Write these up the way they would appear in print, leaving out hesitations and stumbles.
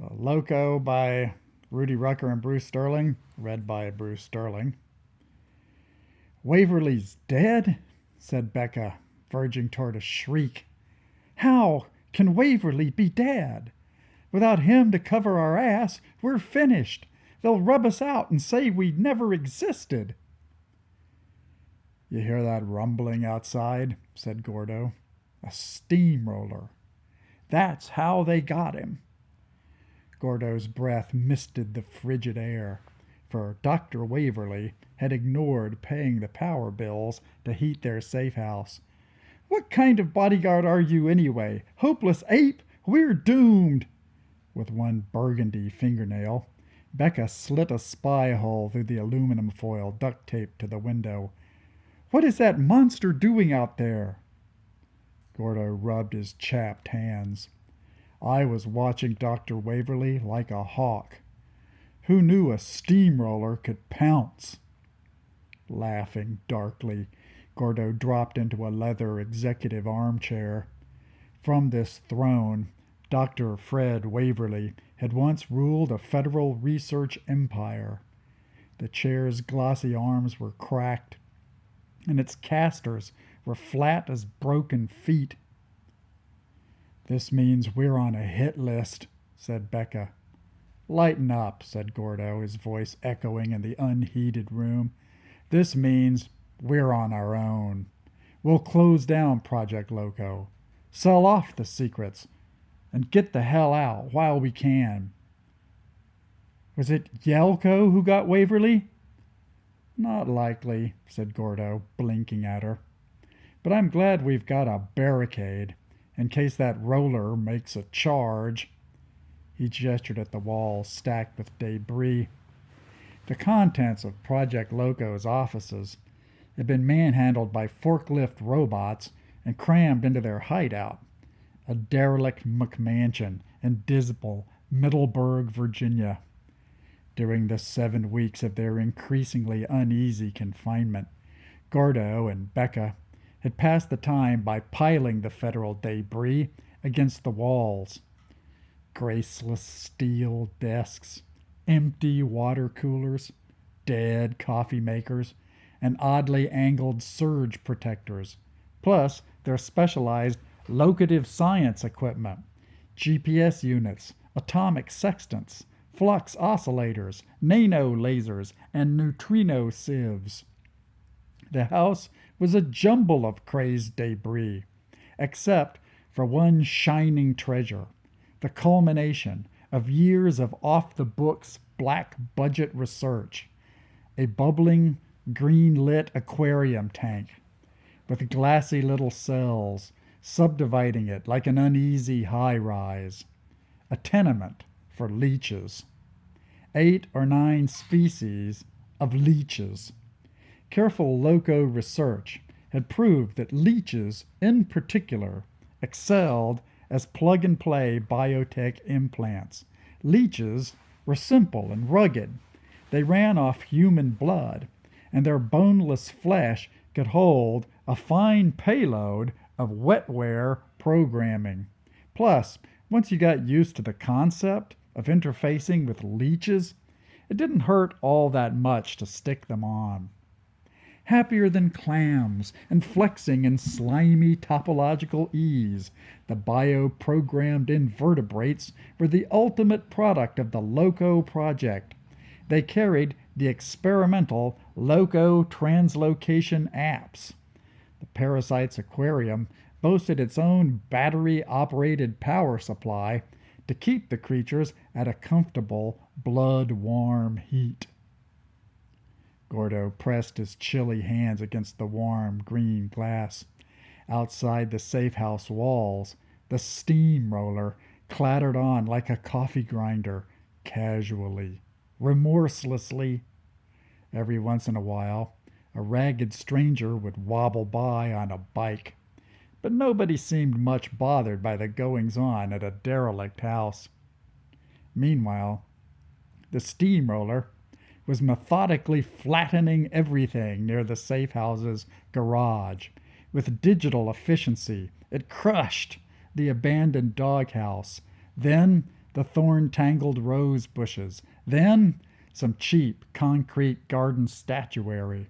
Loco by Rudy Rucker and Bruce Sterling, read by Bruce Sterling. Waverly's dead? Said Becca, verging toward a shriek. How can Waverly be dead? Without him to cover our ass, we're finished. They'll rub us out and say we never existed. You hear that rumbling outside? Said Gordo. A steamroller. That's how they got him. Gordo's breath misted the frigid air, for Dr. Waverly had ignored paying the power bills to heat their safe house. What kind of bodyguard are you anyway? Hopeless ape? We're doomed. With one burgundy fingernail, Becca slit a spy hole through the aluminum foil duct taped to the window. What is that monster doing out there? Gordo rubbed his chapped hands. I was watching Dr. Waverly like a hawk. Who knew a steamroller could pounce? Laughing darkly, Gordo dropped into a leather executive armchair. From this throne, Dr. Fred Waverly had once ruled a federal research empire. The chair's glossy arms were cracked, and its casters were flat as broken feet. This means we're on a hit list, said Becca. Lighten up, said Gordo, his voice echoing in the unheated room. This means we're on our own. We'll close down Project Loco, sell off the secrets, and get the hell out while we can. Was it Yelko who got Waverly? Not likely, said Gordo, blinking at her. But I'm glad we've got a barricade, in case that roller makes a charge. He gestured at the walls stacked with debris. The contents of Project Loco's offices had been manhandled by forklift robots and crammed into their hideout, a derelict McMansion in dismal Middleburg, Virginia. During the 7 weeks of their increasingly uneasy confinement, Gordo and Becca had passed the time by piling the federal debris against the walls. Graceless steel desks, empty water coolers, dead coffee makers, and oddly angled surge protectors, plus their specialized locative science equipment, GPS units, atomic sextants, flux oscillators, nano lasers, and neutrino sieves. The house was a jumble of crazed debris, except for one shining treasure, the culmination of years of off-the-books black-budget research, a bubbling, green-lit aquarium tank with glassy little cells subdividing it like an uneasy high-rise, a tenement for leeches. 8 or 9 species of leeches. Careful Loco research had proved that leeches, in particular, excelled as plug-and-play biotech implants. Leeches were simple and rugged. They ran off human blood, and their boneless flesh could hold a fine payload of wetware programming. Plus, once you got used to the concept of interfacing with leeches, it didn't hurt all that much to stick them on. Happier than clams and flexing in slimy topological ease, the bio-programmed invertebrates were the ultimate product of the Loco project. They carried the experimental Loco translocation apps. The parasite's aquarium boasted its own battery-operated power supply to keep the creatures at a comfortable, blood-warm heat. Gordo pressed his chilly hands against the warm green glass. Outside the safe house walls, the steamroller clattered on like a coffee grinder, casually, remorselessly. Every once in a while, a ragged stranger would wobble by on a bike, but nobody seemed much bothered by the goings-on at a derelict house. Meanwhile, the steamroller was methodically flattening everything near the safe house's garage. With digital efficiency, it crushed the abandoned doghouse, then the thorn-tangled rose bushes, then some cheap concrete garden statuary.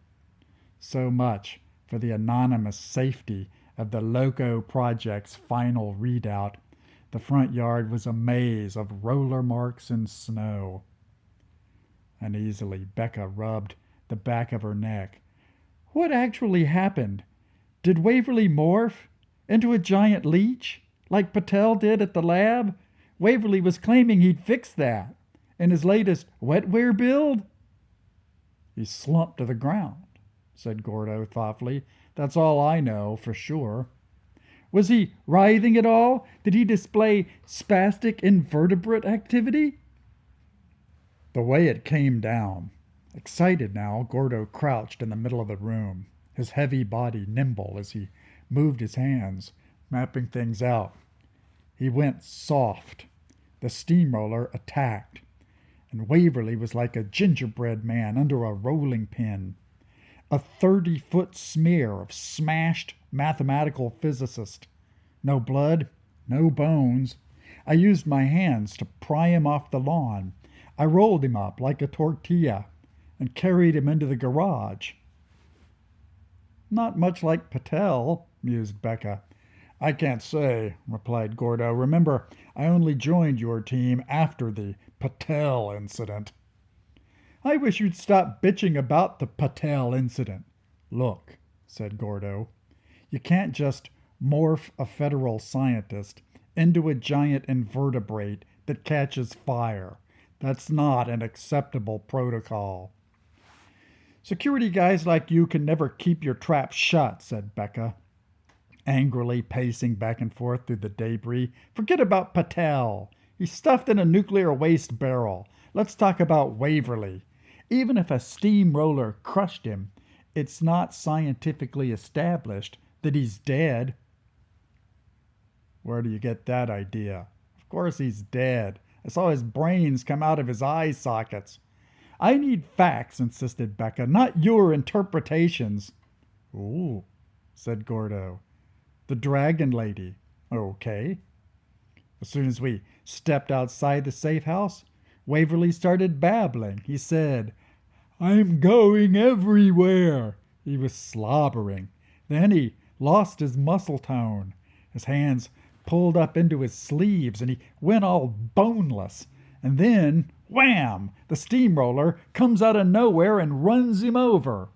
So much for the anonymous safety of the Loco project's final readout. The front yard was a maze of roller marks and snow. Uneasily, Becca rubbed the back of her neck. What actually happened? Did Waverly morph into a giant leech, like Patel did at the lab? Waverly was claiming he'd fixed that in his latest wetware build. He slumped to the ground, said Gordo thoughtfully. That's all I know for sure. Was he writhing at all? Did he display spastic invertebrate activity? The way it came down. Excited now, Gordo crouched in the middle of the room, his heavy body nimble as he moved his hands, mapping things out. He went soft. The steamroller attacked, and Waverly was like a gingerbread man under a rolling pin. A 30-foot smear of smashed mathematical physicist. No blood, no bones. I used my hands to pry him off the lawn. I rolled him up like a tortilla and carried him into the garage. Not much like Patel, mused Becca. I can't say, replied Gordo. Remember, I only joined your team after the Patel incident. I wish you'd stop bitching about the Patel incident. Look, said Gordo, you can't just morph a federal scientist into a giant invertebrate that catches fire. That's not an acceptable protocol. Security guys like you can never keep your trap shut, said Becca, angrily pacing back and forth through the debris. Forget about Patel. He's stuffed in a nuclear waste barrel. Let's talk about Waverly. Even if a steamroller crushed him, it's not scientifically established that he's dead. Where do you get that idea? Of course he's dead. I saw his brains come out of his eye sockets. I need facts, insisted Becca, not your interpretations. Ooh, said Gordo. The dragon lady. Okay. As soon as we stepped outside the safe house, Waverly started babbling. He said, I'm going everywhere. He was slobbering. Then he lost his muscle tone. His hands pulled up into his sleeves and he went all boneless. And then, wham! The steamroller comes out of nowhere and runs him over.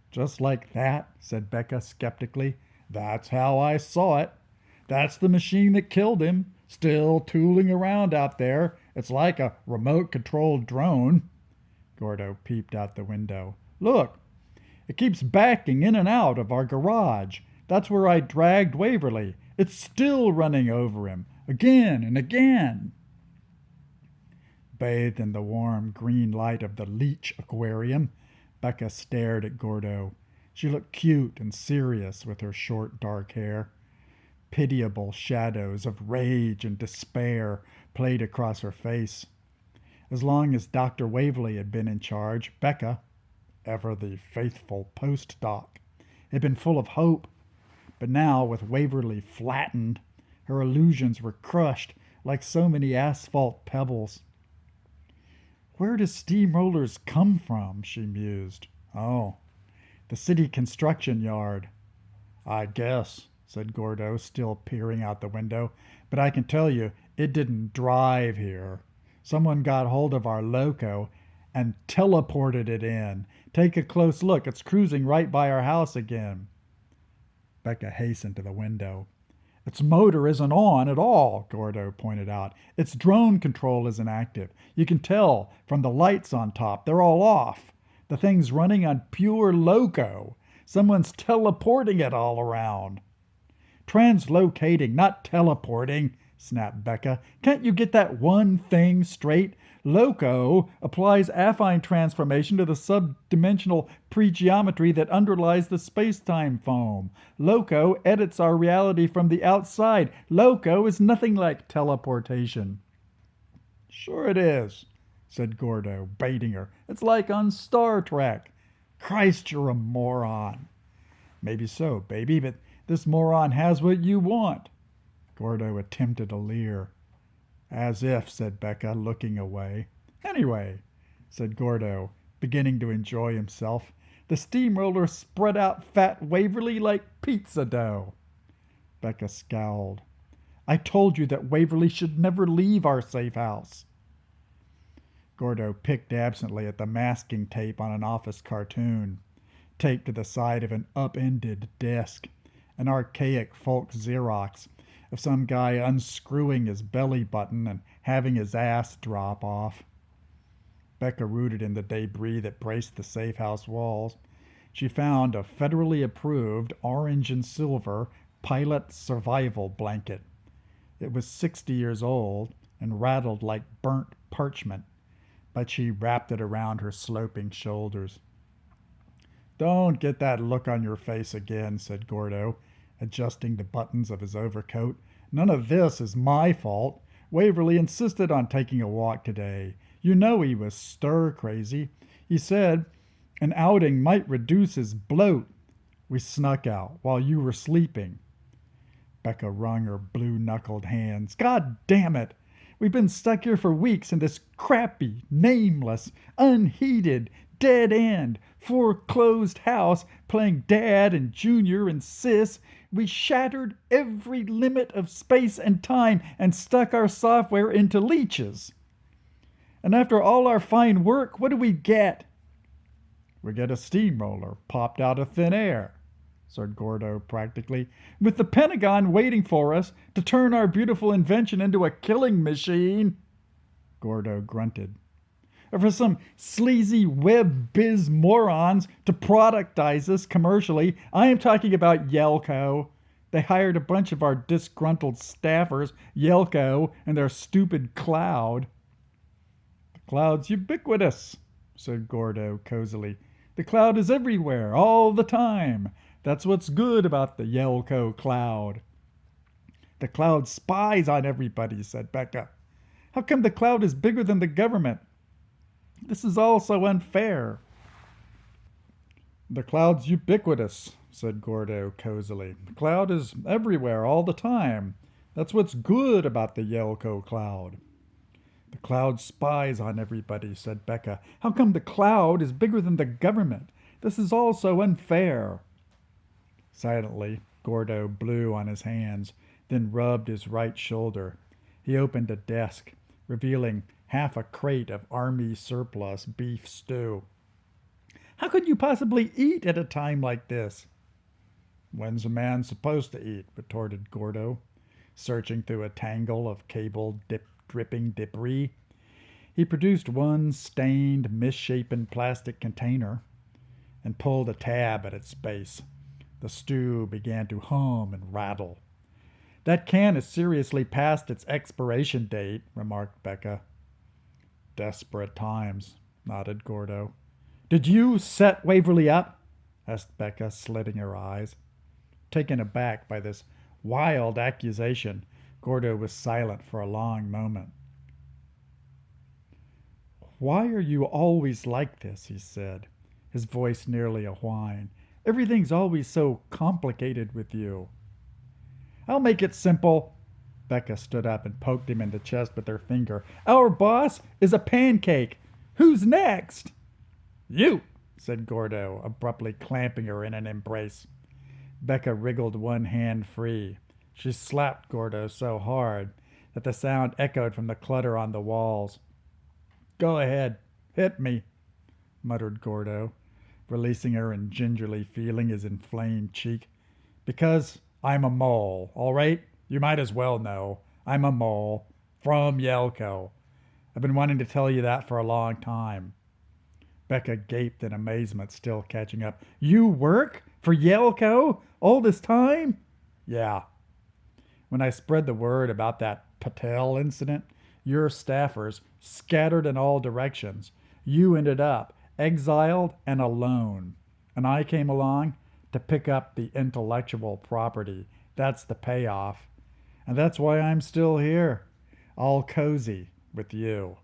Just like that, said Becca skeptically. That's how I saw it. That's the machine that killed him, still tooling around out there. It's like a remote-controlled drone. Gordo peeped out the window. Look, it keeps backing in and out of our garage. That's where I dragged Waverly. It's still running over him, again and again. Bathed in the warm green light of the leech aquarium, Becca stared at Gordo. She looked cute and serious with her short dark hair. Pitiable shadows of rage and despair played across her face. As long as Dr. Waverly had been in charge, Becca, ever the faithful postdoc, had been full of hope. But now, with Waverly flattened, her illusions were crushed like so many asphalt pebbles. Where do steamrollers come from? She mused. Oh, the city construction yard. I guess, said Gordo, still peering out the window. But I can tell you, it didn't drive here. Someone got hold of our Loco and teleported it in. Take a close look. It's cruising right by our house again. Becca hastened to the window. Its motor isn't on at all, Gordo pointed out. Its drone control isn't active. You can tell from the lights on top. They're all off. The thing's running on pure Loco. Someone's teleporting it all around. Translocating, not teleporting, snapped Becca. Can't you get that one thing straight? Loco applies affine transformation to the subdimensional pregeometry that underlies the space-time foam. Loco edits our reality from the outside. Loco is nothing like teleportation. Sure it is, said Gordo, baiting her. It's like on Star Trek. Christ, you're a moron. Maybe so, baby, but this moron has what you want. Gordo attempted a leer. As if, said Becca, looking away. Anyway, said Gordo, beginning to enjoy himself, the steamroller spread out fat Waverly like pizza dough. Becca scowled. I told you that Waverly should never leave our safe house. Gordo picked absently at the masking tape on an office cartoon, taped to the side of an upended desk, an archaic folk Xerox of some guy unscrewing his belly button and having his ass drop off. Becca rooted in the debris that braced the safe house walls. She found a federally approved orange and silver pilot survival blanket. It was 60 years old and rattled like burnt parchment, but she wrapped it around her sloping shoulders. Don't get that look on your face again, said Gordo, adjusting the buttons of his overcoat. None of this is my fault. Waverly insisted on taking a walk today. You know he was stir-crazy. He said an outing might reduce his bloat. We snuck out while you were sleeping. Becca wrung her blue-knuckled hands. God damn it! We've been stuck here for weeks in this crappy, nameless, unheated, dead-end, foreclosed house playing Dad and Junior and Sis. We shattered every limit of space and time and stuck our software into leeches. And after all our fine work, what do we get? We get a steamroller popped out of thin air, said Gordo practically, with the Pentagon waiting for us to turn our beautiful invention into a killing machine. Gordo grunted. Or for some sleazy web biz morons to productize us commercially. I am talking about Yelko. They hired a bunch of our disgruntled staffers, Yelko and their stupid cloud. The cloud's ubiquitous, said Gordo cozily. The cloud is everywhere, all the time. That's what's good about the Yelko cloud. The cloud spies on everybody, said Becca. How come the cloud is bigger than the government? This is all so unfair. The cloud's ubiquitous, said Gordo cozily. The cloud is everywhere all the time. That's what's good about the Yelko cloud. The cloud spies on everybody, said Becca. How come the cloud is bigger than the government? This is all so unfair. Silently, Gordo blew on his hands, then rubbed his right shoulder. He opened a desk, revealing half a crate of army surplus beef stew. How could you possibly eat at a time like this? When's a man supposed to eat? Retorted Gordo, searching through a tangle of dripping debris. He produced one stained, misshapen plastic container and pulled a tab at its base. The stew began to hum and rattle. That can is seriously past its expiration date, remarked Becca. Desperate times, nodded Gordo. Did you set Waverly up? Asked Becca, slitting her eyes. Taken aback by this wild accusation, Gordo was silent for a long moment. Why are you always like this? He said, his voice nearly a whine. Everything's always so complicated with you. I'll make it simple. Becca stood up and poked him in the chest with her finger. Our boss is a pancake. Who's next? You, said Gordo, abruptly clamping her in an embrace. Becca wriggled one hand free. She slapped Gordo so hard that the sound echoed from the clutter on the walls. Go ahead, hit me, muttered Gordo, releasing her and gingerly feeling his inflamed cheek. Because I'm a mole, all right? You might as well know. I'm a mole. From Yelko. I've been wanting to tell you that for a long time. Becca gaped in amazement, still catching up. You work for Yelko all this time? Yeah. When I spread the word about that Patel incident, your staffers scattered in all directions. You ended up exiled and alone. And I came along to pick up the intellectual property. That's the payoff. And that's why I'm still here, all cozy with you.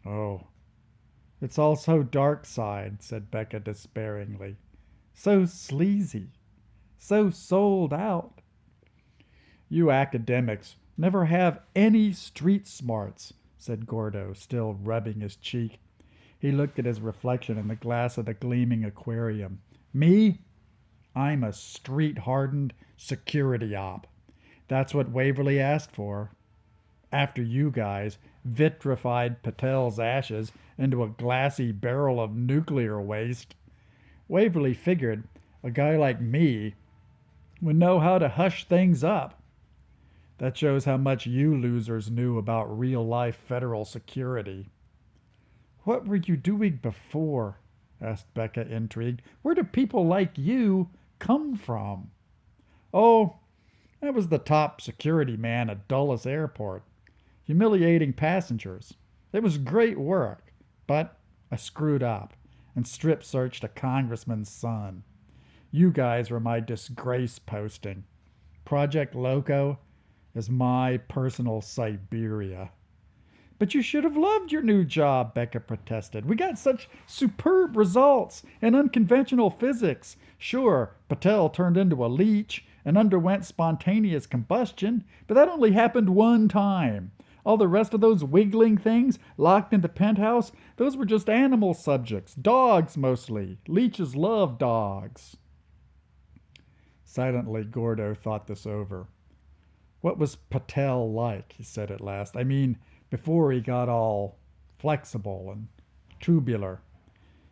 Oh, it's all so dark side, said Becca despairingly. So sleazy, so sold out. You academics Never have any street smarts, said Gordo, still rubbing his cheek. He looked at his reflection in the glass of the gleaming aquarium. Me? I'm a street-hardened security op. That's what Waverly asked for. After you guys vitrified Patel's ashes into a glassy barrel of nuclear waste, Waverly figured a guy like me would know how to hush things up. That shows how much you losers knew about real-life federal security. What were you doing before? Asked Becca, intrigued. Where do people like you come from? Oh, I was the top security man at Dulles Airport, humiliating passengers. It was great work, but I screwed up and strip searched a congressman's son. You guys were my disgrace posting. Project Loco is my personal Siberia. But you should have loved your new job, Becca protested. We got such superb results in unconventional physics. Sure, Patel turned into a leech and underwent spontaneous combustion, but that only happened one time. All the rest of those wiggling things locked in the penthouse, those were just animal subjects. Dogs, mostly. Leeches love dogs. Silently, Gordo thought this over. What was Patel like, he said at last. I mean, before he got all flexible and tubular.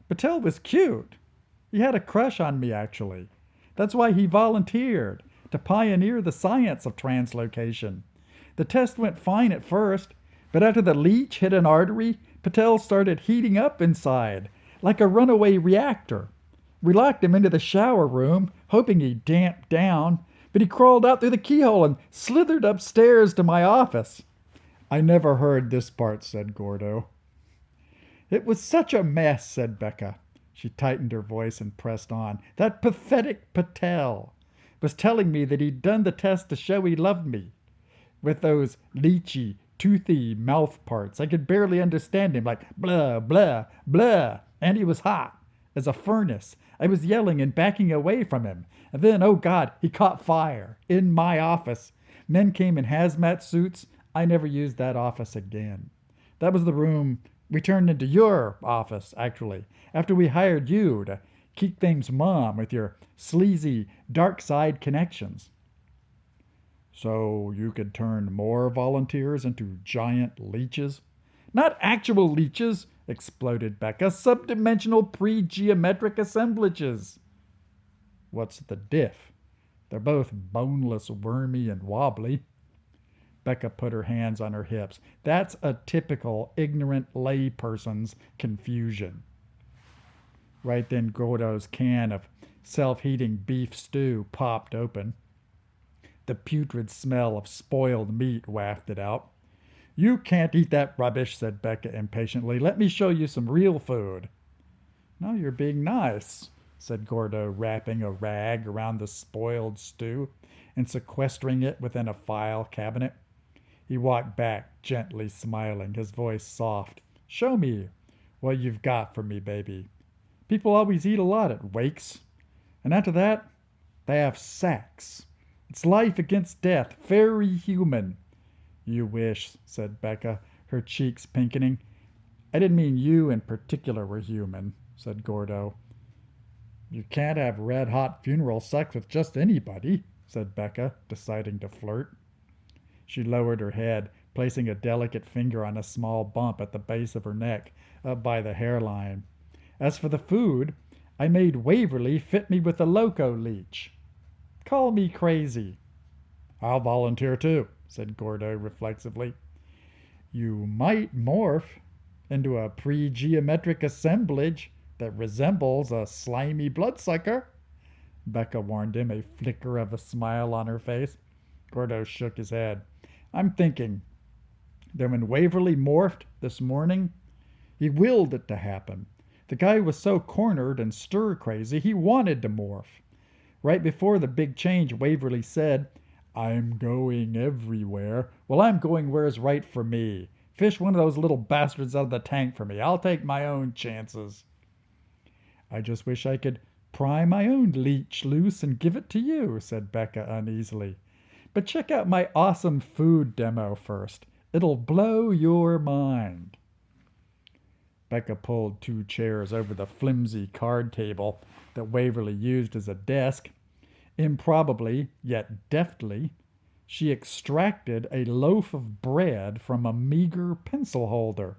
Patel was cute. He had a crush on me, actually. That's why he volunteered, to pioneer the science of translocation. The test went fine at first, but after the leech hit an artery, Patel started heating up inside, like a runaway reactor. We locked him into the shower room, hoping he'd damp down, but he crawled out through the keyhole and slithered upstairs to my office. I never heard this part, said Gordo. It was such a mess, said Becca. She tightened her voice and pressed on. That pathetic Patel was telling me that he'd done the test to show he loved me. With those leechy, toothy mouth parts, I could barely understand him, like blah, blah, blah. And he was hot as a furnace. I was yelling and backing away from him. And then, oh God, he caught fire in my office. Men came in hazmat suits. I never used that office again. That was the room we turned into your office, actually, after we hired you to keep things mum with your sleazy, dark side connections. So you could turn more volunteers into giant leeches? Not actual leeches, exploded Becca. Subdimensional pre-geometric assemblages. What's the diff? They're both boneless, wormy, and wobbly. Becca put her hands on her hips. That's a typical ignorant layperson's confusion. Right then, Gordo's can of self-heating beef stew popped open. The putrid smell of spoiled meat wafted out. You can't eat that rubbish, said Becca impatiently. Let me show you some real food. No, you're being nice, said Gordo, wrapping a rag around the spoiled stew and sequestering it within a file cabinet. He walked back, gently smiling, his voice soft. Show me what you've got for me, baby. People always eat a lot at wakes. And after that, they have sex. It's life against death, very human. You wish, said Becca, her cheeks pinkening. I didn't mean you in particular were human, said Gordo. You can't have red-hot funeral sex with just anybody, said Becca, deciding to flirt. She lowered her head, placing a delicate finger on a small bump at the base of her neck, up by the hairline. As for the food, I made Waverly fit me with the Loco leech. Call me crazy. I'll volunteer too, said Gordo reflexively. You might morph into a pre-geometric assemblage that resembles a slimy bloodsucker, Becca warned him, a flicker of a smile on her face. Gordo shook his head. I'm thinking that when Waverly morphed this morning, he willed it to happen. The guy was so cornered and stir-crazy, he wanted to morph. Right before the big change, Waverly said, I'm going everywhere. Well, I'm going where's right for me. Fish one of those little bastards out of the tank for me. I'll take my own chances. I just wish I could pry my own leech loose and give it to you, said Becca uneasily. But check out my awesome food demo first. It'll blow your mind. Becca pulled 2 chairs over the flimsy card table that Waverly used as a desk. Improbably, yet deftly, she extracted a loaf of bread from a meager pencil holder.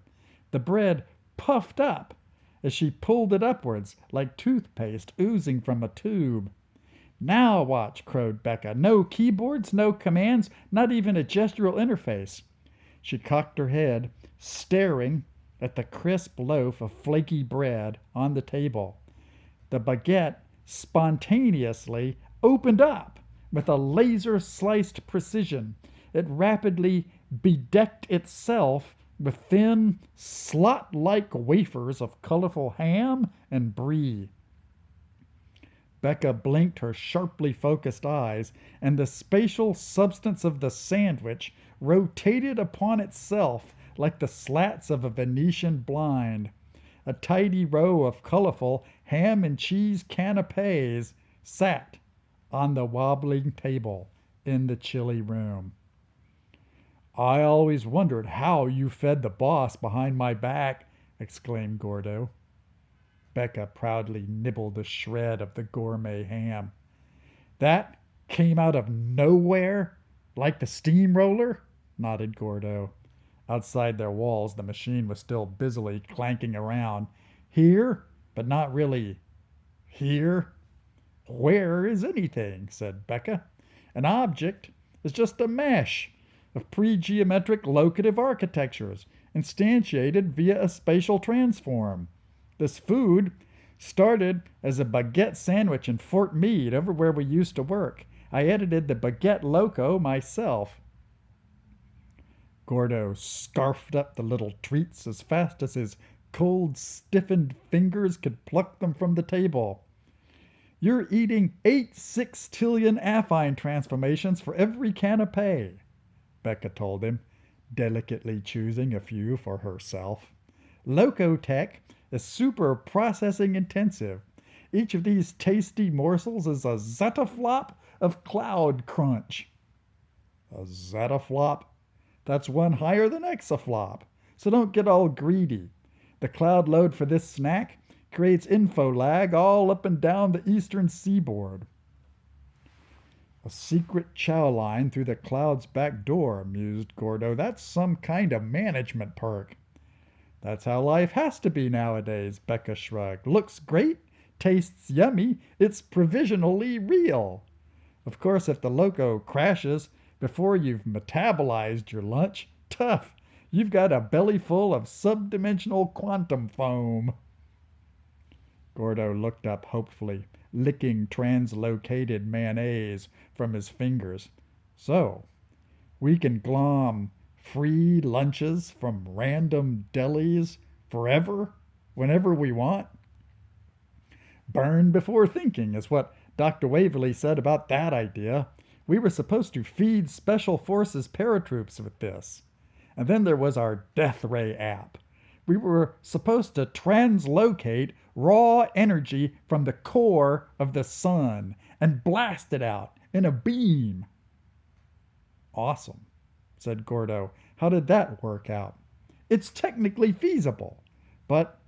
The bread puffed up as she pulled it upwards like toothpaste oozing from a tube. Now watch, crowed Becca. No keyboards, no commands, not even a gestural interface. She cocked her head, staring at the crisp loaf of flaky bread on the table. The baguette spontaneously opened up with a laser-sliced precision. It rapidly bedecked itself with thin, slot-like wafers of colorful ham and brie. Becca blinked her sharply focused eyes, and the spatial substance of the sandwich rotated upon itself like the slats of a Venetian blind. A tidy row of colorful ham and cheese canapes sat on the wobbling table in the chilly room. "I always wondered how you fed the boss behind my back," exclaimed Gordo. Becca proudly nibbled a shred of the gourmet ham. "That came out of nowhere? Like the steamroller?" nodded Gordo. Outside their walls, the machine was still busily clanking around. "Here, but not really here." "Where is anything?" said Becca. "An object is just a mesh of pre-geometric locative architectures instantiated via a spatial transform. This food started as a baguette sandwich in Fort Meade, over where we used to work. I edited the baguette Loco myself." Gordo scarfed up the little treats as fast as his cold, stiffened fingers could pluck them from the table. "You're eating 8 sextillion affine transformations for every canapé," Becca told him, delicately choosing a few for herself. "Loco tech is super processing intensive. Each of these tasty morsels is a zettaflop of cloud crunch." "A zettaflop? That's one higher than exaflop. So don't get all greedy. The cloud load for this snack creates info lag all up and down the eastern seaboard." "A secret chow line through the cloud's back door," mused Gordo. "That's some kind of management perk." "That's how life has to be nowadays," Becca shrugged. "Looks great, tastes yummy, it's provisionally real. Of course, if the Loco crashes before you've metabolized your lunch, tough, you've got a belly full of subdimensional quantum foam." Gordo looked up hopefully, licking translocated mayonnaise from his fingers. "So, we can glom free lunches from random delis forever, whenever we want?" "Burn before thinking" is what Dr. Waverly said about that idea. We were supposed to feed Special Forces paratroops with this. And then there was our Death Ray app. We were supposed to translocate raw energy from the core of the sun and blast it out in a beam. "Awesome," said Gordo. "How did that work out?" "It's technically feasible, but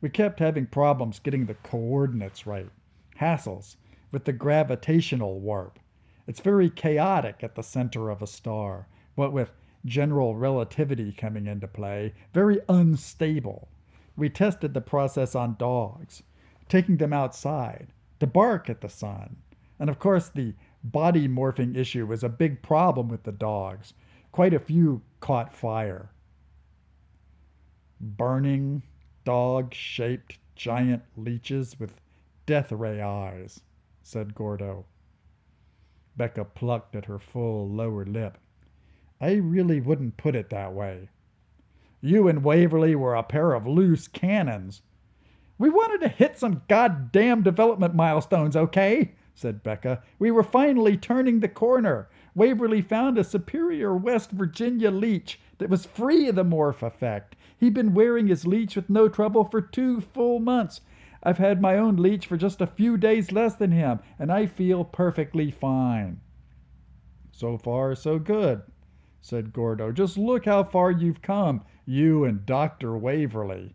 we kept having problems getting the coordinates right. Hassles with the gravitational warp. It's very chaotic at the center of a star, what with general relativity coming into play, very unstable. We tested the process on dogs, taking them outside to bark at the sun. And of course, the body morphing issue was a big problem with the dogs. Quite a few caught fire." "Burning, dog-shaped giant leeches with death ray eyes," said Gordo. Becca plucked at her full lower lip. "I really wouldn't put it that way. You and Waverly were a pair of loose cannons." "We wanted to hit some goddamn development milestones, okay?" said Becca. "We were finally turning the corner. Waverly found a superior West Virginia leech that was free of the morph effect. He'd been wearing his leech with no trouble for 2 full months. I've had my own leech for just a few days less than him, and I feel perfectly fine." So far, so good, said Gordo. Just look how far you've come, you and Dr. Waverly.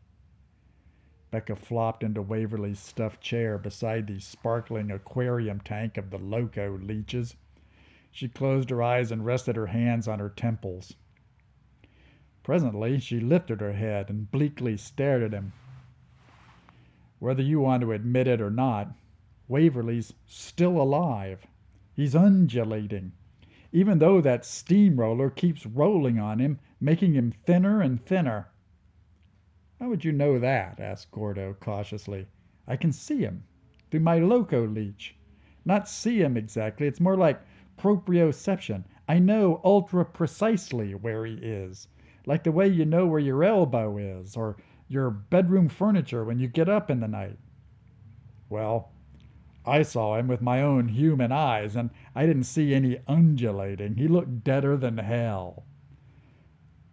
Becca flopped into Waverly's stuffed chair beside the sparkling aquarium tank of the Loco leeches. She closed her eyes and rested her hands on her temples. Presently, she lifted her head and bleakly stared at him. Whether you want to admit it or not, Waverly's still alive. He's undulating, even though that steamroller keeps rolling on him, making him thinner and thinner. How would you know that? Asked Gordo cautiously. I can see him through my Loco leech. Not see him exactly, it's more like proprioception. I know ultra precisely where he is, like the way you know where your elbow is, or your bedroom furniture when you get up in the night. Well, I saw him with my own human eyes, and I didn't see any undulating. He looked deader than hell.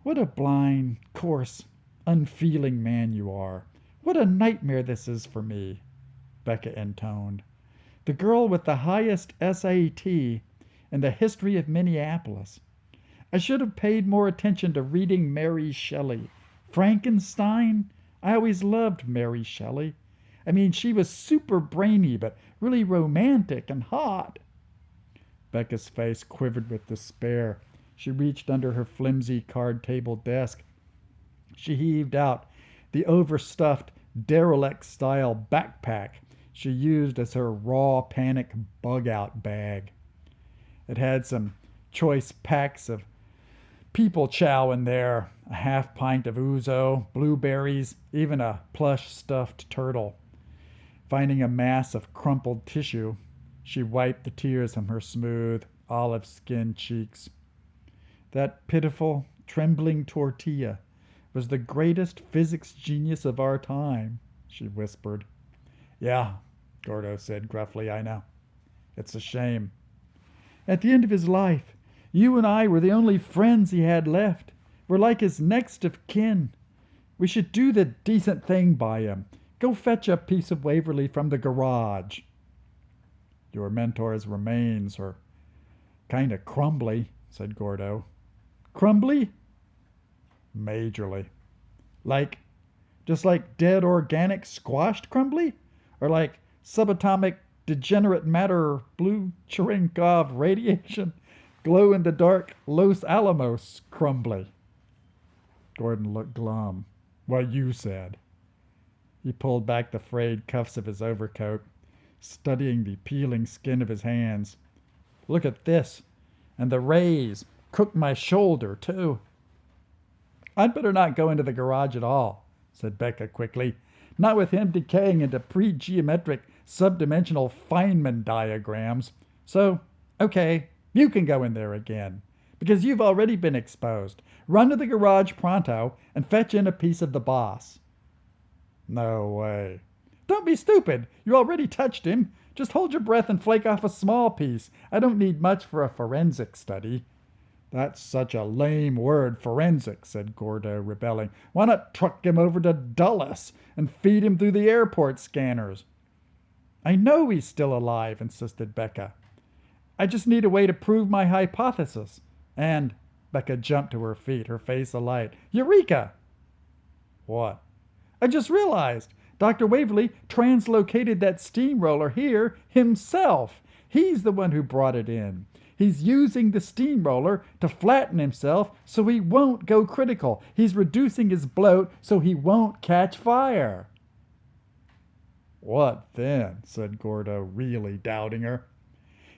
What a blind, coarse, unfeeling man you are. What a nightmare this is for me, Becca intoned. The girl with the highest SAT in the history of Minneapolis. I should have paid more attention to reading Mary Shelley. Frankenstein? I always loved Mary Shelley. I mean, she was super brainy, but really romantic and hot. Becca's face quivered with despair. She reached under her flimsy card table desk. She heaved out the overstuffed derelict-style backpack she used as her raw panic bug-out bag. It had some choice packs of people chow in there, a half pint of ouzo, blueberries, even a plush stuffed turtle. Finding a mass of crumpled tissue, she wiped the tears from her smooth, olive-skinned cheeks. That pitiful, trembling tortilla was the greatest physics genius of our time, she whispered. Yeah, Gordo said gruffly, I know. It's a shame. At the end of his life, you and I were the only friends he had left. We're like his next of kin. We should do the decent thing by him. Go fetch a piece of Waverly from the garage. Your mentor's remains are kind of crumbly, said Gordo. Crumbly? Majorly. Just like dead organic squashed crumbly? Or like subatomic degenerate matter blue Cherenkov radiation glow-in-the-dark Los Alamos crumbly? Gordon looked glum. What you said. He pulled back the frayed cuffs of his overcoat, studying the peeling skin of his hands. Look at this. And the rays cooked my shoulder, too. I'd better not go into the garage at all, said Becca quickly. Not with him decaying into pre-geometric subdimensional Feynman diagrams. So, okay, you can go in there again, because you've already been exposed. Run to the garage pronto and fetch in a piece of the boss. No way. Don't be stupid. You already touched him. Just hold your breath and flake off a small piece. I don't need much for a forensic study. That's such a lame word, forensic, said Gordo, rebelling. Why not truck him over to Dulles and feed him through the airport scanners? I know he's still alive, insisted Becca. I just need a way to prove my hypothesis. And Becca jumped to her feet, her face alight. Eureka! What? I just realized. Dr. Waverly translocated that steamroller here himself. He's the one who brought it in. He's using the steamroller to flatten himself so he won't go critical. He's reducing his bloat so he won't catch fire. What then? Said Gordo, really doubting her.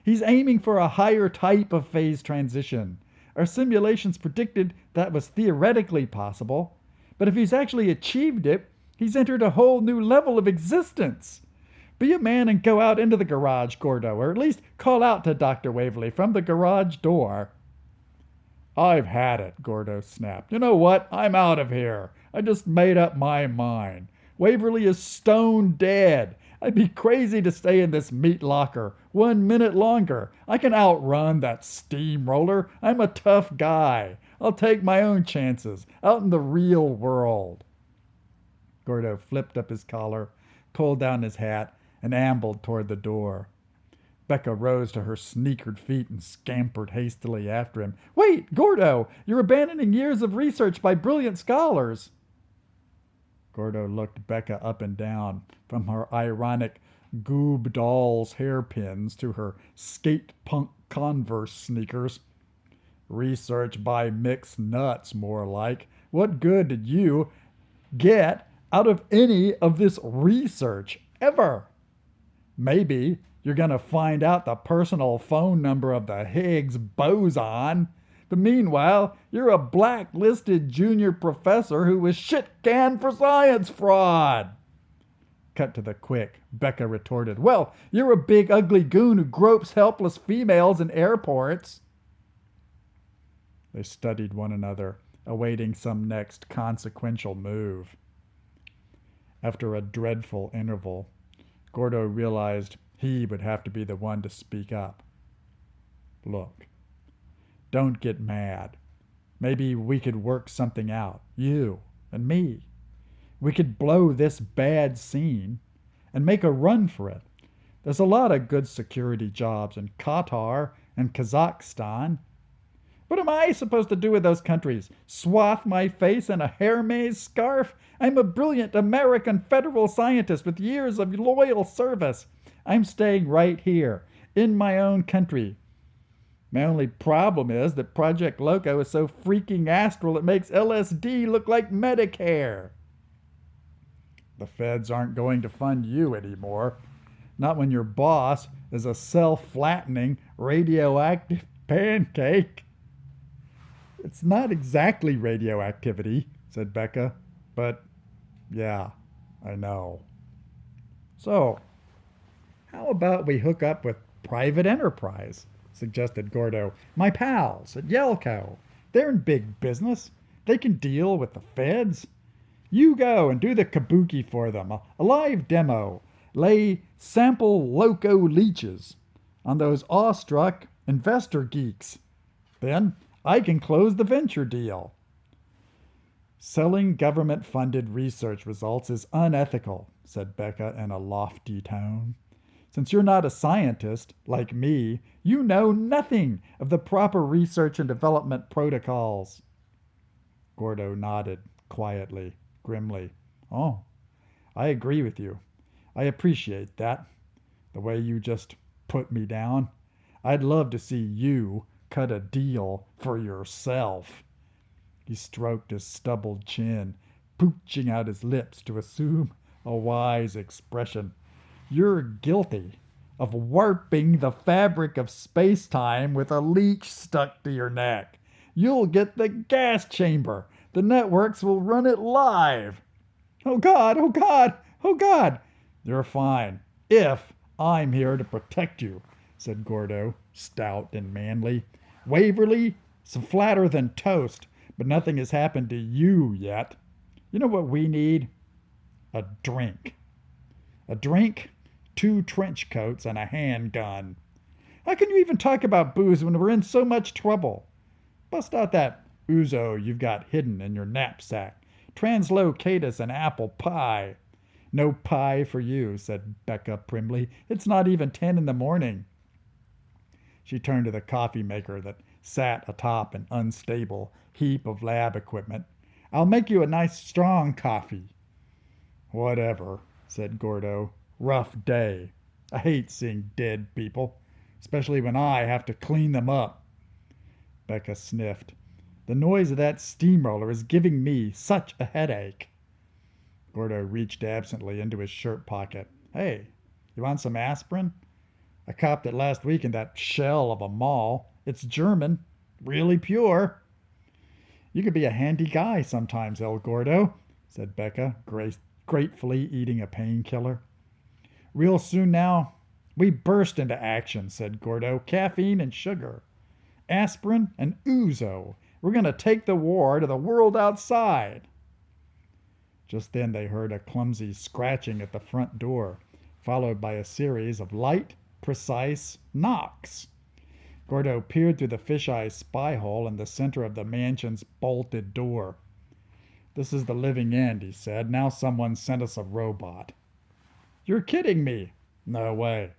He's aiming for a higher type of phase transition. Our simulations predicted that was theoretically possible. But if he's actually achieved it, he's entered a whole new level of existence. Be a man and go out into the garage, Gordo, or at least call out to Dr. Waverly from the garage door. I've had it, Gordo snapped. You know what? I'm out of here. I just made up my mind. Waverly is stone dead. I'd be crazy to stay in this meat locker 1 minute longer. I can outrun that steamroller. I'm a tough guy. I'll take my own chances out in the real world. Gordo flipped up his collar, pulled down his hat, and ambled toward the door. Becca rose to her sneakered feet and scampered hastily after him. Wait, Gordo! You're abandoning years of research by brilliant scholars! Gordo looked Becca up and down, from her ironic Goob Dolls hairpins to her skate punk Converse sneakers. Research by mixed nuts, more like. What good did you get out of any of this research, ever? Maybe you're going to find out the personal phone number of the Higgs boson. But meanwhile, you're a blacklisted junior professor who was shit-canned for science fraud. Cut to the quick, Becca retorted. Well, you're a big ugly goon who gropes helpless females in airports. They studied one another, awaiting some next consequential move. After a dreadful interval, Gordo realized he would have to be the one to speak up. Look, don't get mad. Maybe we could work something out, you and me. We could blow this bad scene and make a run for it. There's a lot of good security jobs in Qatar and Kazakhstan. What am I supposed to do with those countries? Swath my face in a Hermes scarf? I'm a brilliant American federal scientist with years of loyal service. I'm staying right here, in my own country. My only problem is that Project Loco is so freaking astral it makes LSD look like Medicare. The feds aren't going to fund you anymore. Not when your boss is a self-flattening, radioactive pancake. It's not exactly radioactivity, said Becca, but yeah, I know. So, how about we hook up with private enterprise, suggested Gordo. My pals at Yelko. They're in big business. They can deal with the feds. You go and do the kabuki for them, a live demo. Lay sample Loco leeches on those awestruck investor geeks. Then I can close the venture deal. Selling government-funded research results is unethical, said Becca in a lofty tone. Since you're not a scientist, like me, you know nothing of the proper research and development protocols. Gordo nodded quietly, grimly. Oh, I agree with you. I appreciate that. The way you just put me down. I'd love to see you cut a deal for yourself. He stroked his stubbled chin, pooching out his lips to assume a wise expression. You're guilty of warping the fabric of space-time with a leech stuck to your neck. You'll get the gas chamber. The networks will run it live. Oh God, oh God, oh God. You're fine, if I'm here to protect you, said Gordo, stout and manly. Waverly is flatter than toast, but nothing has happened to you yet. You know what we need? A drink. A drink, 2 trench coats, and a handgun. How can you even talk about booze when we're in so much trouble? Bust out that ouzo you've got hidden in your knapsack. Translocatus and apple pie. No pie for you, said Becca primly. It's not even 10 in the morning. She turned to the coffee maker that sat atop an unstable heap of lab equipment. I'll make you a nice strong coffee. Whatever, said Gordo. Rough day. I hate seeing dead people, especially when I have to clean them up. Becca sniffed. The noise of that steamroller is giving me such a headache. Gordo reached absently into his shirt pocket. Hey, you want some aspirin? I copped it last week in that shell of a mall. It's German, really pure. You could be a handy guy sometimes, El Gordo, said Becca, gratefully eating a painkiller. Real soon now, we burst into action, said Gordo. Caffeine and sugar. Aspirin and ouzo. We're going to take the war to the world outside. Just then they heard a clumsy scratching at the front door, followed by a series of light, precise knocks. Gordo peered through the fisheye spy hole in the center of the mansion's bolted door. This is the living end, he said. Now someone sent us a robot. You're kidding me. No way.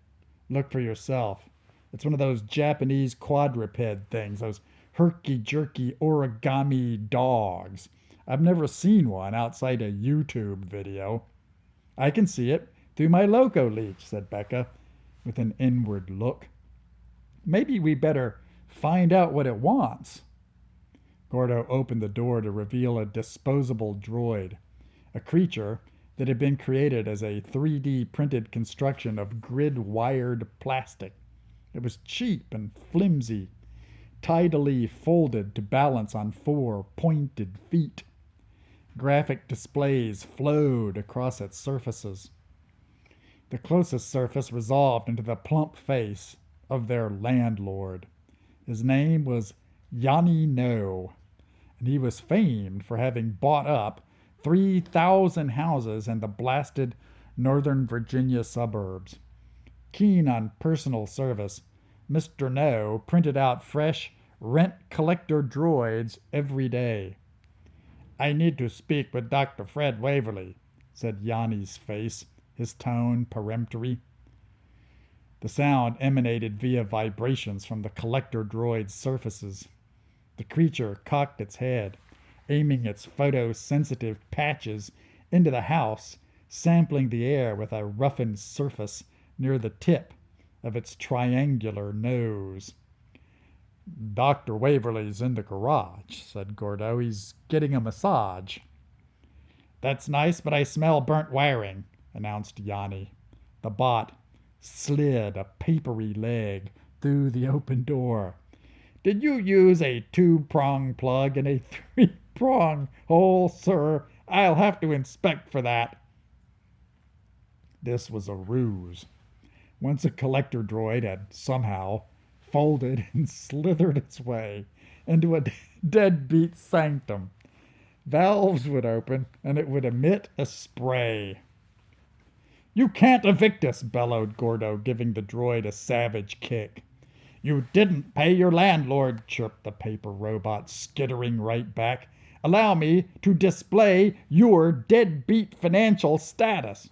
Look for yourself. It's one of those Japanese quadruped things, those herky-jerky origami dogs. I've never seen one outside a YouTube video. I can see it through my Loco leech, said Becca, with an inward look. Maybe we better find out what it wants. Gordo opened the door to reveal a disposable droid, a creature that had been created as a 3D printed construction of grid-wired plastic. It was cheap and flimsy, tidily folded to balance on 4 pointed feet. Graphic displays flowed across its surfaces. The closest surface resolved into the plump face of their landlord. His name was Yanni No, and he was famed for having bought up 3,000 houses in the blasted Northern Virginia suburbs. Keen on personal service, Mr. No printed out fresh rent-collector droids every day. I need to speak with Dr. Fred Waverly, said Yanni's face, his tone peremptory. The sound emanated via vibrations from the collector droid's surfaces. The creature cocked its head, aiming its photosensitive patches into the house, sampling the air with a roughened surface near the tip of its triangular nose. Dr. Waverly's in the garage, said Gordo. He's getting a massage. That's nice, but I smell burnt wiring, announced Yanni. The bot slid a papery leg through the open door. Did you use a 2-prong plug in a 3-prong hole, sir? I'll have to inspect for that. This was a ruse. Once a collector droid had somehow folded and slithered its way into a deadbeat sanctum, valves would open and it would emit a spray. You can't evict us, bellowed Gordo, giving the droid a savage kick. You didn't pay your landlord, chirped the paper robot, skittering right back. Allow me to display your deadbeat financial status.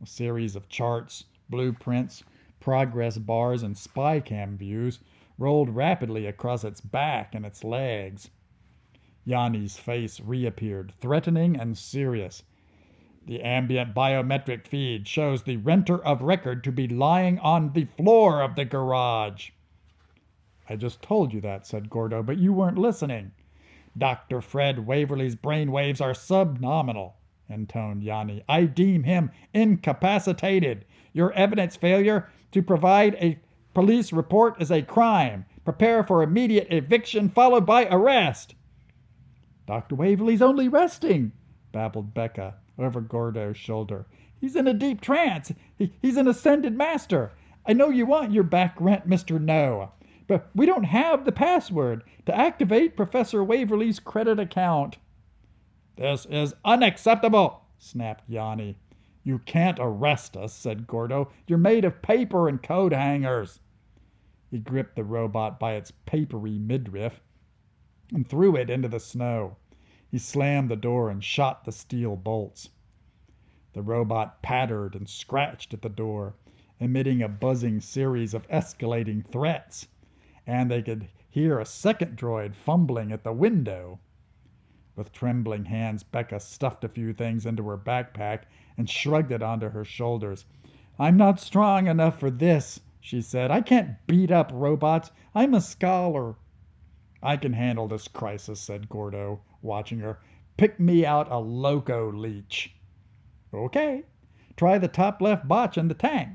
A series of charts, blueprints, progress bars, and spy cam views rolled rapidly across its back and its legs. Yanni's face reappeared, threatening and serious. The ambient biometric feed shows the renter of record to be lying on the floor of the garage. I just told you that, said Gordo, but you weren't listening. Dr. Fred Waverly's brainwaves are subnominal, intoned Yanni. I deem him incapacitated. Your evidence failure to provide a police report is a crime. Prepare for immediate eviction followed by arrest. Dr. Waverly's only resting, babbled Becca over Gordo's shoulder. He's in a deep trance. He's an ascended master. I know you want your back rent, Mr. No, but we don't have the password to activate Professor Waverly's credit account. This is unacceptable, snapped Yanni. You can't arrest us, said Gordo. You're made of paper and coat hangers. He gripped the robot by its papery midriff and threw it into the snow. He slammed the door and shot the steel bolts. The robot pattered and scratched at the door, emitting a buzzing series of escalating threats, and they could hear a second droid fumbling at the window. With trembling hands, Becca stuffed a few things into her backpack and shrugged it onto her shoulders. I'm not strong enough for this, she said. I can't beat up robots. I'm a scholar. I can handle this crisis, said Gordo, watching her. Pick me out a Loco leech. Okay. Try the top left botch in the tank,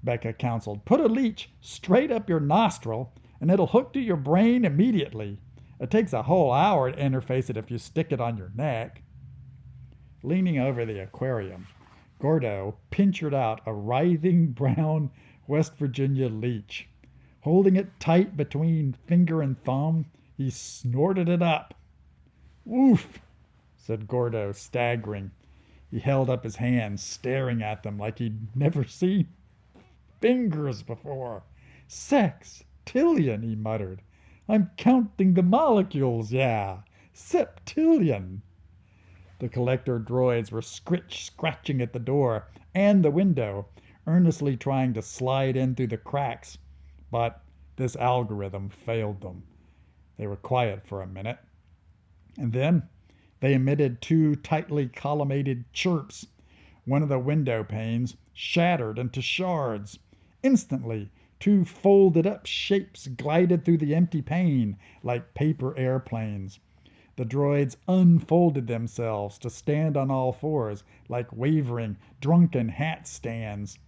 Becca counseled. Put a leech straight up your nostril, and it'll hook to your brain immediately. It takes a whole hour to interface it if you stick it on your neck. Leaning over the aquarium, Gordo pinchered out a writhing brown West Virginia leech. Holding it tight between finger and thumb, he snorted it up. Woof, said Gordo, staggering. He held up his hands, staring at them like he'd never seen fingers before. Sextillion, he muttered. I'm counting the molecules, yeah. Septillion. The collector droids were scratching at the door and the window, earnestly trying to slide in through the cracks, but this algorithm failed them. They were quiet for a minute, and then they emitted two tightly collimated chirps. One of the window panes shattered into shards. Instantly, two folded up shapes glided through the empty pane like paper airplanes. The droids unfolded themselves to stand on all fours like wavering, drunken hat stands.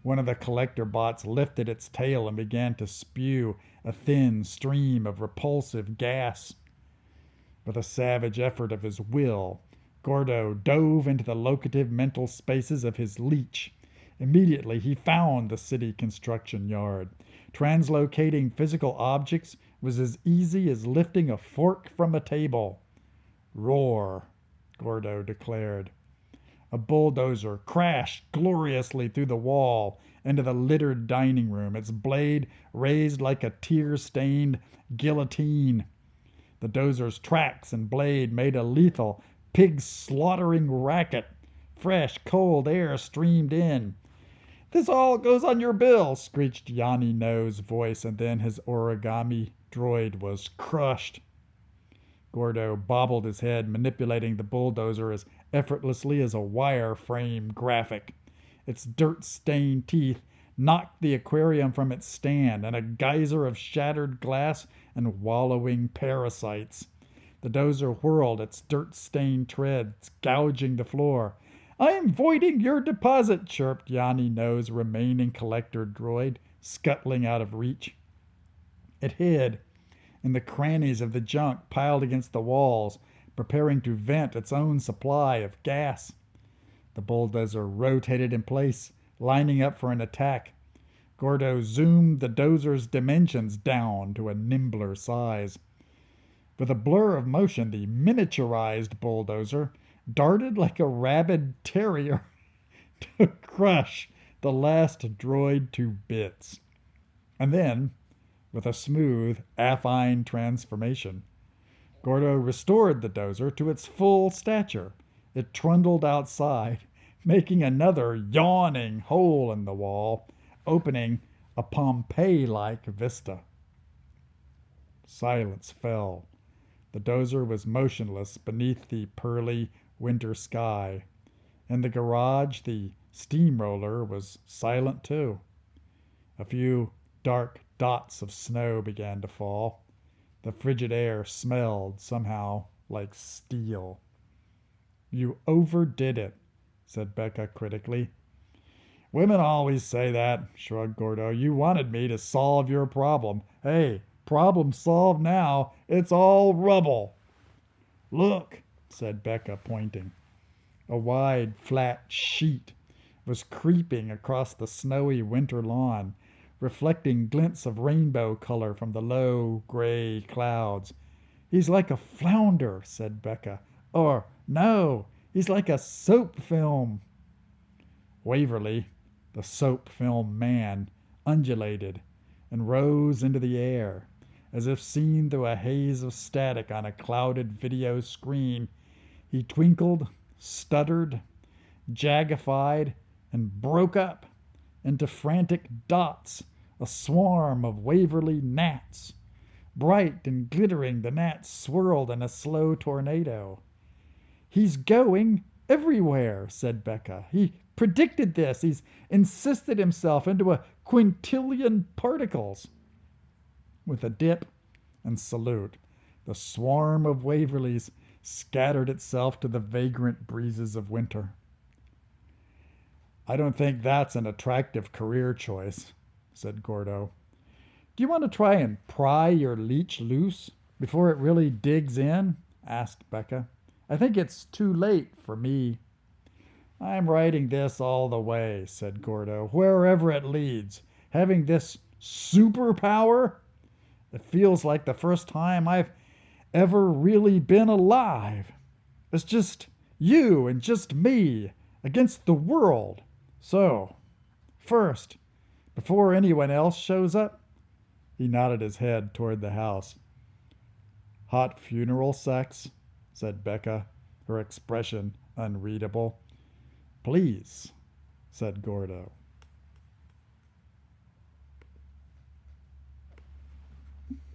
One of the collector bots lifted its tail and began to spew a thin stream of repulsive gas. With a savage effort of his will, Gordo dove into the locative mental spaces of his leech. Immediately, he found the city construction yard. Translocating physical objects was as easy as lifting a fork from a table. Roar, Gordo declared. A bulldozer crashed gloriously through the wall into the littered dining room, its blade raised like a tear-stained guillotine. The dozer's tracks and blade made a lethal, pig-slaughtering racket. Fresh, cold air streamed in. "This all goes on your bill," screeched Yanni No's voice, and then his origami droid was crushed. Gordo bobbled his head, manipulating the bulldozer as effortlessly as a wireframe graphic. Its dirt-stained teeth knocked the aquarium from its stand, and a geyser of shattered glass and wallowing parasites. The dozer whirled its dirt-stained treads, gouging the floor. "I am voiding your deposit," chirped Yanni No's remaining collector droid, scuttling out of reach. It hid in the crannies of the junk piled against the walls, preparing to vent its own supply of gas. The bulldozer rotated in place, lining up for an attack. Gordo zoomed the dozer's dimensions down to a nimbler size. With a blur of motion, the miniaturized bulldozer darted like a rabid terrier to crush the last droid to bits. And then, with a smooth, affine transformation, Gordo restored the dozer to its full stature. It trundled outside, making another yawning hole in the wall, opening a Pompeii-like vista. Silence fell. The dozer was motionless beneath the pearly winter sky. In the garage, the steamroller was silent too. A few dark dots of snow began to fall. The frigid air smelled somehow like steel. "You overdid it," said Becca critically. "Women always say that," shrugged Gordo. "You wanted me to solve your problem. Hey, problem solved now. It's all rubble." "Look," said Becca, pointing. A wide, flat sheet was creeping across the snowy winter lawn, reflecting glints of rainbow color from the low, gray clouds. "He's like a flounder," said Becca. "Or, no, he's like a soap film." Waverly, the soap film man, undulated and rose into the air, as if seen through a haze of static on a clouded video screen. He twinkled, stuttered, jagified, and broke up into frantic dots, a swarm of Waverly gnats. Bright and glittering, the gnats swirled in a slow tornado. "He's going everywhere," said Becca. "He predicted this. He's insisted himself into a quintillion particles." With a dip and salute, the swarm of Waverleys scattered itself to the vagrant breezes of winter. "I don't think that's an attractive career choice," said Gordo. "Do you want to try and pry your leech loose before it really digs in?" asked Becca. "I think it's too late for me." "I'm riding this all the way," said Gordo, "wherever it leads. Having this superpower, it feels like the first time I've ever really been alive. It's just you and just me against the world. So, first, before anyone else shows up," he nodded his head toward the house. "Hot funeral sex?" said Becca, her expression unreadable. "Please," said Gordo.